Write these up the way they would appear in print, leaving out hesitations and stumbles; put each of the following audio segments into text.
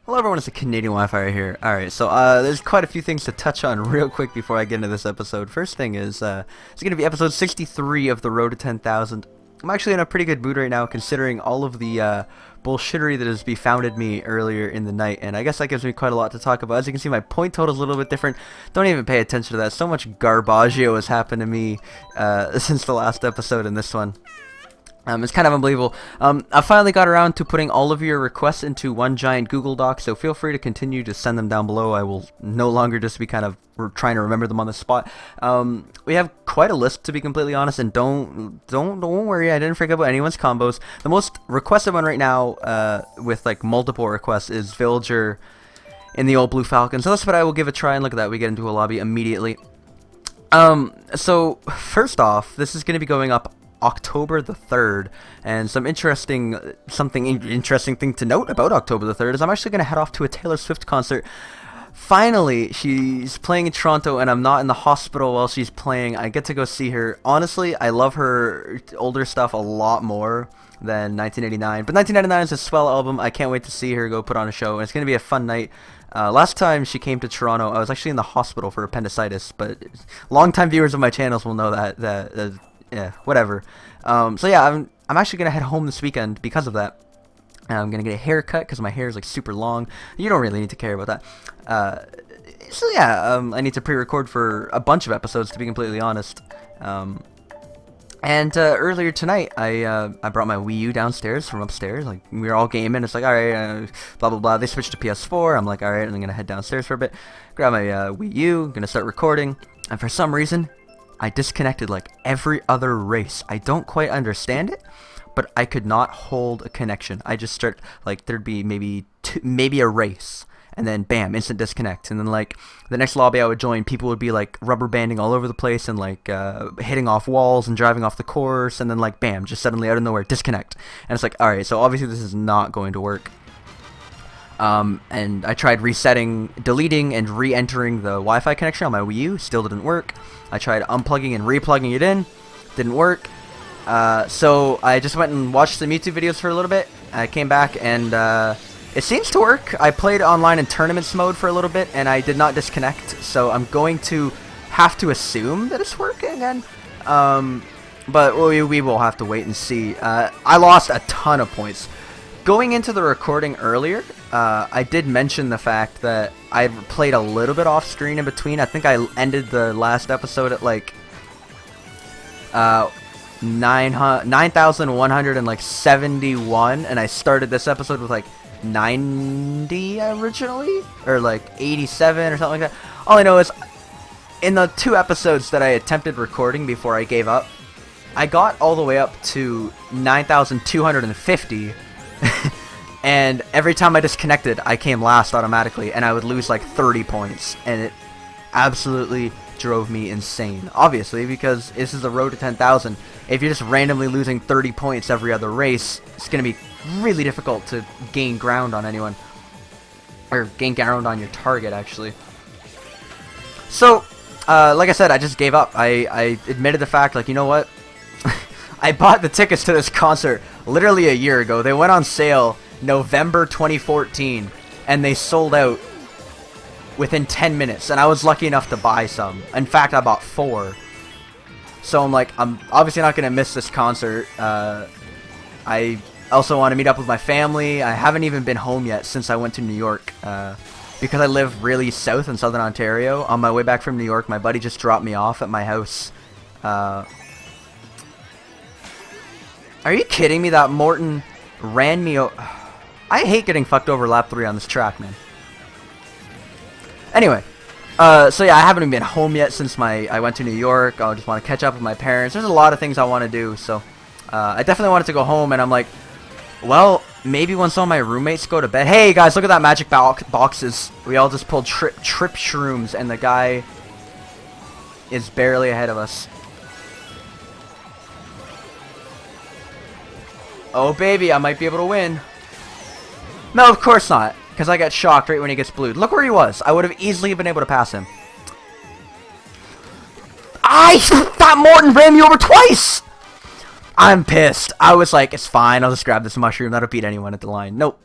Hello everyone, it's the Canadian Wi-Fi here. Alright, so there's quite a few things to touch on real quick before I get into this episode. First thing is, it's going to be episode 63 of the Road to 10,000. I'm actually in a pretty good mood right now, considering all of the bullshittery that has befounded me earlier in the night, and I guess that gives me quite a lot to talk about. As you can see, my point total is a little bit different. Don't even pay attention to that. So much garbaggio has happened to me since the last episode and this one. It's kind of unbelievable. I finally got around to putting all of your requests into one giant Google Doc, so feel free to continue to send them down below. I will no longer just be kind of trying to remember them on the spot. We have quite a list, to be completely honest, and don't worry, I didn't forget about anyone's combos. The most requested one right now, with like multiple requests, is Villager in the old Blue Falcon. So that's what I will give a try, and look at that, we get into a lobby immediately. So first off, this is going to be going up October the 3rd, and something interesting thing to note about October the 3rd is I'm actually going to head off to a Taylor Swift concert. Finally, she's playing in Toronto, and I'm not in the hospital while she's playing. I get to go see her. Honestly, I love her older stuff a lot more than 1989, but 1999 is a swell album. I can't wait to see her go put on a show, and it's going to be a fun night. Last time she came to Toronto, I was actually in the hospital for appendicitis, but longtime viewers of my channels will know that yeah, whatever. So yeah, I'm actually gonna head home this weekend because of that. I'm gonna get a haircut because my hair is like super long. You don't really need to care about that. So yeah, I need to pre-record for a bunch of episodes, to be completely honest. And earlier tonight, I brought my Wii U downstairs from upstairs. Like, we were all gaming. It's like, all right, blah blah blah. They switched to PS4. I'm like, all right, I'm gonna head downstairs for a bit, grab my Wii U, gonna start recording, and for some reason, I disconnected like every other race. I don't quite understand it, but I could not hold a connection. I just start, like, there'd be maybe a race, and then bam, instant disconnect. And then like the next lobby I would join, people would be like rubber banding all over the place and like hitting off walls and driving off the course, and then like bam, just suddenly out of nowhere, disconnect. And it's like, all right, so obviously this is not going to work. And I tried resetting, deleting, and re-entering the Wi-Fi connection on my Wii U. Still didn't work. I tried unplugging and replugging it in. Didn't work. So I just went and watched some YouTube videos for a little bit. I came back and it seems to work. I played online in tournaments mode for a little bit and I did not disconnect. So I'm going to have to assume that it's working again. But we will have to wait and see. I lost a ton of points. Going into the recording earlier, I did mention the fact that I played a little bit off screen in between. I think I ended the last episode at like 9,171, and I started this episode with like 90 originally, or like 87 or something like that. All I know is, in the 2 episodes that I attempted recording before I gave up, I got all the way up to 9,250. And every time I disconnected, I came last automatically, and I would lose like 30 points, and it absolutely drove me insane. Obviously, because this is the road to 10,000. If you're just randomly losing 30 points every other race, it's going to be really difficult to gain ground on anyone, or gain ground on your target, actually. So, like I said, I just gave up. I admitted the fact, like, you know what? I bought the tickets to this concert literally a year ago. They went on sale November 2014, and they sold out within 10 minutes, and I was lucky enough to buy some. In fact, I bought 4. So I'm like, I'm obviously not going to miss this concert. I also want to meet up with my family. I haven't even been home yet since I went to New York, because I live really south in Southern Ontario. On my way back from New York, my buddy just dropped me off at my house. Are you kidding me? That Morton ran me over. I hate getting fucked over lap 3 on this track, man. Anyway, so yeah, I haven't even been home yet since I went to New York. I just want to catch up with my parents. There's a lot of things I want to do, so I definitely wanted to go home, and I'm like, well, maybe when some of my roommates go to bed. Hey guys, look at that magic boxes. We all just pulled trip shrooms, and the guy is barely ahead of us. Oh baby, I might be able to win. No, of course not, because I got shocked right when he gets blued. Look where he was. I would have easily been able to pass him. That Morton ran me over twice! I'm pissed. I was like, it's fine, I'll just grab this mushroom. That'll beat anyone at the line. Nope.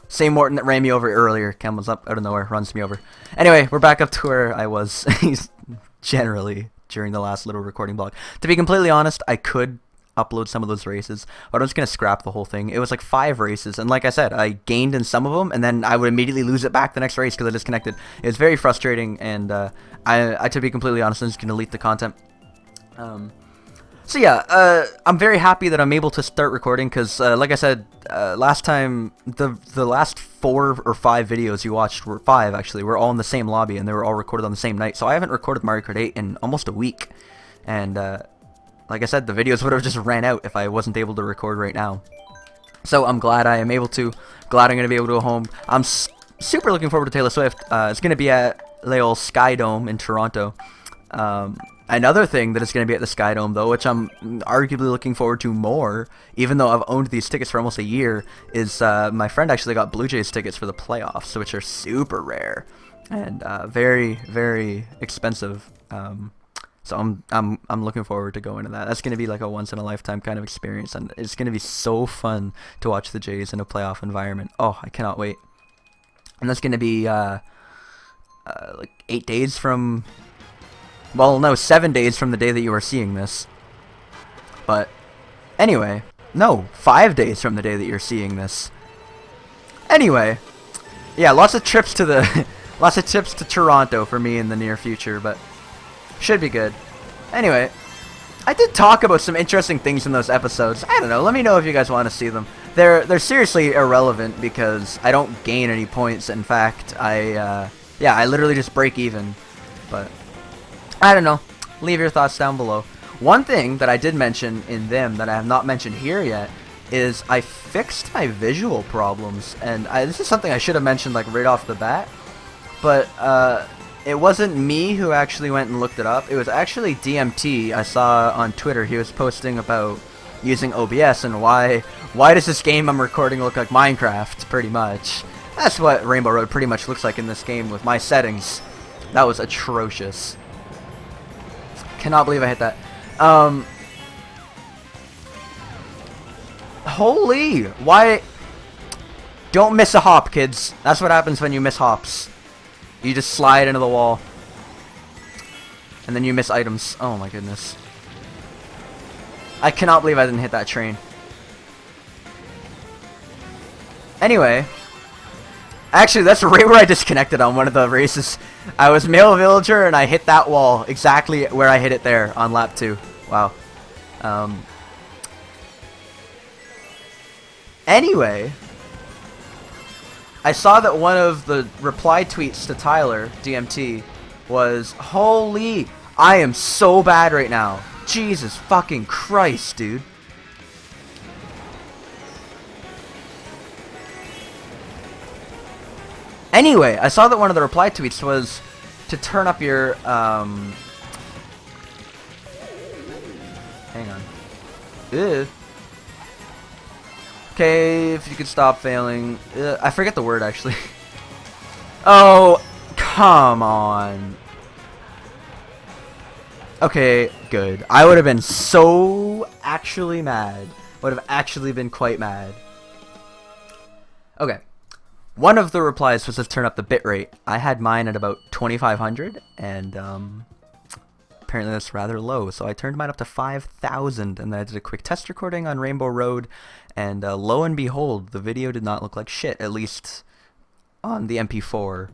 Same Morton that ran me over earlier. Comes up out of nowhere, runs me over. Anyway, we're back up to where I was generally during the last little recording block. To be completely honest, I could upload some of those races, but I'm just gonna scrap the whole thing. It was like 5 races, and like I said, I gained in some of them, and then I would immediately lose it back the next race because I disconnected. It was very frustrating, and I to be completely honest, I'm just gonna delete the content. So yeah, I'm very happy that I'm able to start recording because, like I said, last time, the last 4 or 5 videos you watched, were 5 actually, were all in the same lobby, and they were all recorded on the same night. So I haven't recorded Mario Kart 8 in almost a week, and like I said, the videos would have just ran out if I wasn't able to record right now. So I'm glad I am able to. Glad I'm going to be able to go home. I'm super looking forward to Taylor Swift. It's going to be at the old Sky Dome in Toronto. Another thing that is going to be at the Sky Dome, though, which I'm arguably looking forward to more, even though I've owned these tickets for almost a year, is my friend actually got Blue Jays tickets for the playoffs, which are super rare and very, very expensive. So I'm looking forward to going to that. That's going to be like a once in a lifetime kind of experience, and it's going to be so fun to watch the Jays in a playoff environment. Oh, I cannot wait. And that's going to be like 8 days from, well, no, 7 days from the day that you are seeing this. But anyway, no, 5 days from the day that you're seeing this. Anyway, yeah, lots of trips to the lots of trips to Toronto for me in the near future, but should be good. Anyway, I did talk about some interesting things in those episodes. I don't know. Let me know if you guys want to see them. They're seriously irrelevant because I don't gain any points. In fact, I literally just break even. But I don't know. Leave your thoughts down below. One thing that I did mention in them that I have not mentioned here yet is I fixed my visual problems, and this is something I should have mentioned like right off the bat. But it wasn't me who actually went and looked it up. It was actually DMT. I saw on Twitter he was posting about using OBS and why does this game I'm recording look like Minecraft, pretty much. That's what Rainbow Road pretty much looks like in this game with my settings. That was atrocious. Cannot believe I hit that. Holy! Why? Don't miss a hop, kids. That's what happens when you miss hops. You just slide into the wall. And then you miss items. Oh my goodness. I cannot believe I didn't hit that train. Anyway. Actually, that's right where I disconnected on one of the races. I was male villager and I hit that wall exactly where I hit it there on lap 2. Wow. Anyway, I saw that one of the reply tweets to Tyler, DMT, was, holy, I am so bad right now. Jesus fucking Christ, dude. Anyway, I saw that one of the reply tweets was to turn up your, hang on. Ew. Okay, if you could stop failing. I forget the word, actually. Oh, come on. Okay, good. I would have been so actually mad. Would have actually been quite mad. Okay. One of the replies was to turn up the bitrate. I had mine at about 2500, and apparently that's rather low, so I turned mine up to 5000, and then I did a quick test recording on Rainbow Road, and lo and behold, the video did not look like shit, at least on the MP4.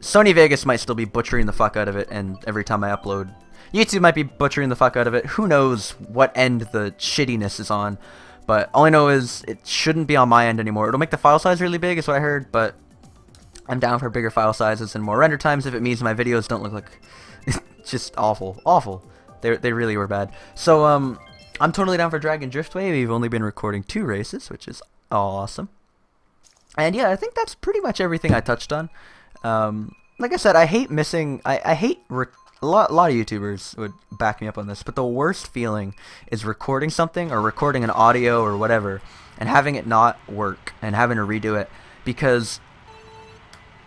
Sony Vegas might still be butchering the fuck out of it, and every time I upload, YouTube might be butchering the fuck out of it. Who knows what end the shittiness is on, but all I know is it shouldn't be on my end anymore. It'll make the file size really big, is what I heard, but I'm down for bigger file sizes and more render times if it means my videos don't look like just awful. Awful. They really were bad. So, I'm totally down for Dragon Driftway. We've only been recording 2 races, which is awesome. And yeah, I think that's pretty much everything I touched on. Like I said, I hate missing... I hate... A lot of YouTubers would back me up on this, but the worst feeling is recording something or recording an audio or whatever and having it not work and having to redo it, because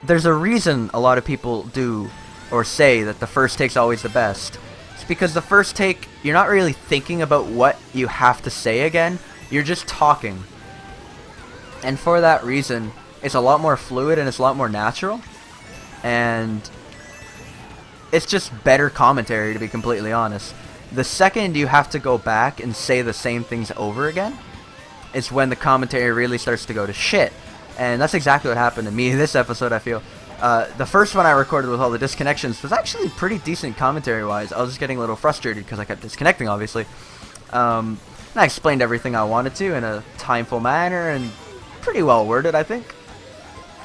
there's a reason a lot of people do or say that the first take's always the best. It's because the first take, you're not really thinking about what you have to say again, you're just talking. And for that reason, it's a lot more fluid and it's a lot more natural. And it's just better commentary, to be completely honest. The second you have to go back and say the same things over again, is when the commentary really starts to go to shit. And that's exactly what happened to me this episode, I feel. The first one I recorded with all the disconnections was actually pretty decent commentary-wise. I was just getting a little frustrated because I kept disconnecting, obviously. And I explained everything I wanted to in a timeful manner and pretty well worded, I think.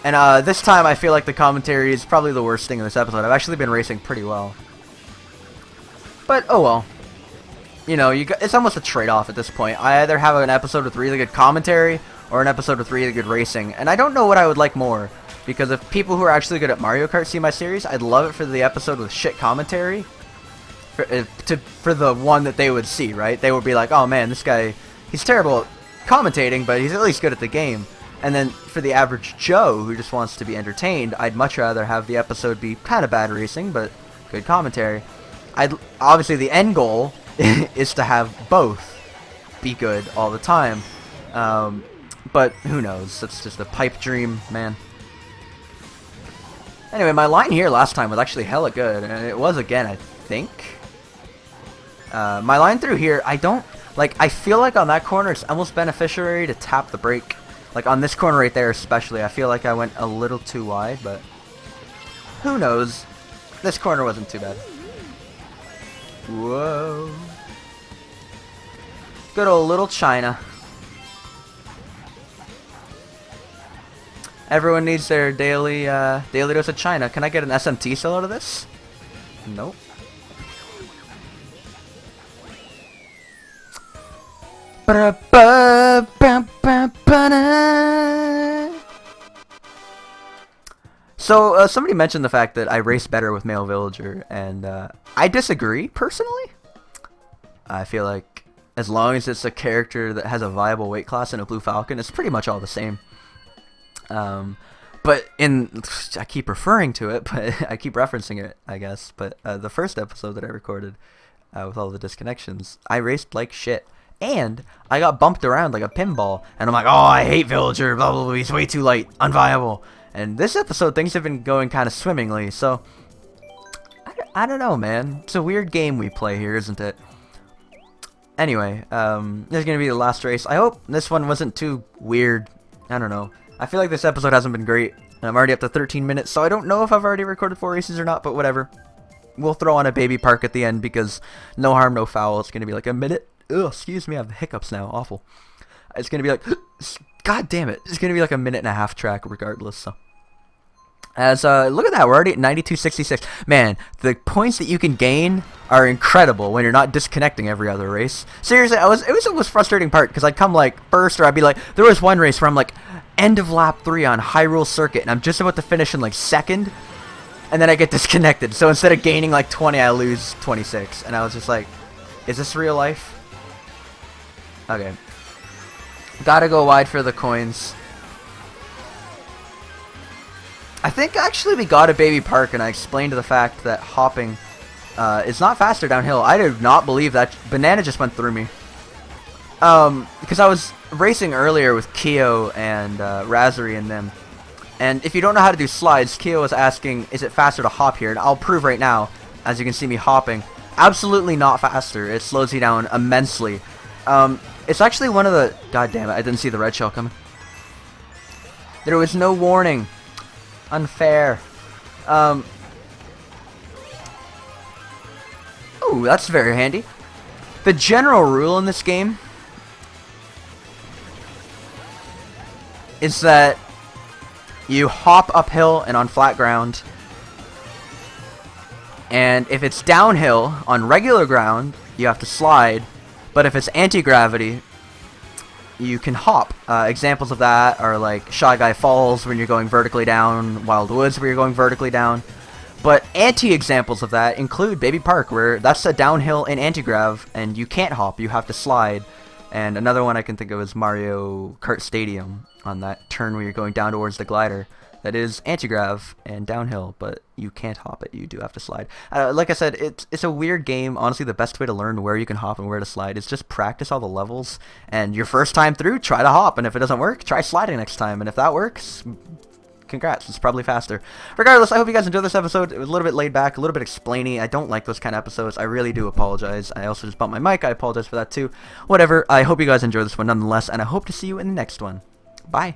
And this time I feel like the commentary is probably the worst thing in this episode. I've actually been racing pretty well. But, oh well. You know, it's almost a trade-off at this point. I either have an episode with really good commentary or an episode with really good racing. And I don't know what I would like more. Because if people who are actually good at Mario Kart see my series, I'd love it for the episode with shit commentary. For the one that they would see, right? They would be like, oh man, this guy, he's terrible at commentating, but he's at least good at the game. And then for the average Joe who just wants to be entertained, I'd much rather have the episode be kind of bad racing, but good commentary. Obviously the end goal is to have both be good all the time. But who knows? That's just a pipe dream, man. Anyway, my line here last time was actually hella good, and it was again, I think. My line through here, I feel like on that corner it's almost beneficiary to tap the brake. Like on this corner right there especially, I feel like I went a little too wide, but who knows? This corner wasn't too bad. Whoa. Good old little China. Everyone needs their daily dose of China. Can I get an SMT still out of this? Nope. So, somebody mentioned the fact that I race better with Male Villager, and I disagree, personally. I feel like as long as it's a character that has a viable weight class and a Blue Falcon, it's pretty much all the same. But I keep referring to it, but I keep referencing it, I guess. But the first episode that I recorded with all the disconnections, I raced like shit. And I got bumped around like a pinball. And I'm like, oh, I hate Villager, blah, blah, blah, he's way too light, unviable. And this episode, things have been going kind of swimmingly. So, I don't know, man. It's a weird game we play here, isn't it? Anyway, this is going to be the last race. I hope this one wasn't too weird. I don't know. I feel like this episode hasn't been great. And I'm already up to 13 minutes, so I don't know if I've already recorded 4 races or not, but whatever. We'll throw on a baby park at the end because no harm, no foul. It's going to be like a minute. Ugh, excuse me, I have the hiccups now. Awful. It's going to be like, god damn it. It's going to be like a minute and a half track regardless, so. As, look at that, we're already at 92.66. Man, the points that you can gain are incredible when you're not disconnecting every other race. Seriously, it was the most frustrating part, because I'd come, like, first, or I'd be like, there was one race where I'm, like, end of lap 3 on Hyrule Circuit, and I'm just about to finish in, like, second, and then I get disconnected. So instead of gaining, like, 20, I lose 26, and I was just like, is this real life? Okay. Gotta go wide for the coins. I think actually we got a baby park, and I explained the fact that hopping is not faster downhill. I did not believe that. Banana just went through me. Because I was racing earlier with Keo and Razori and them. And if you don't know how to do slides, Keo was asking, is it faster to hop here? And I'll prove right now, as you can see me hopping. Absolutely not faster. It slows you down immensely. It's actually one of the... God damn it, I didn't see the red shell coming. There was no warning. Unfair. Oh, that's very handy. The general rule in this game is that you hop uphill and on flat ground. And if it's downhill on regular ground, you have to slide. But if it's anti-gravity, you can hop. Examples of that are like Shy Guy Falls when you're going vertically down, Wild Woods where you're going vertically down. But anti-examples of that include Baby Park, where that's a downhill in anti-grav, and you can't hop, you have to slide. And another one I can think of is Mario Kart Stadium, on that turn where you're going down towards the glider. that is anti-grav and downhill, but you can't hop it. You do have to slide. Like I said, it's a weird game. Honestly, the best way to learn where you can hop and where to slide is just practice all the levels. And your first time through, try to hop. And if it doesn't work, try sliding next time. And if that works, congrats, it's probably faster. Regardless, I hope you guys enjoyed this episode. It was a little bit laid back, a little bit explainy. I don't like those kind of episodes. I really do apologize. I also just bumped my mic. I apologize for that too. Whatever. I hope you guys enjoyed this one nonetheless, and I hope to see you in the next one. Bye.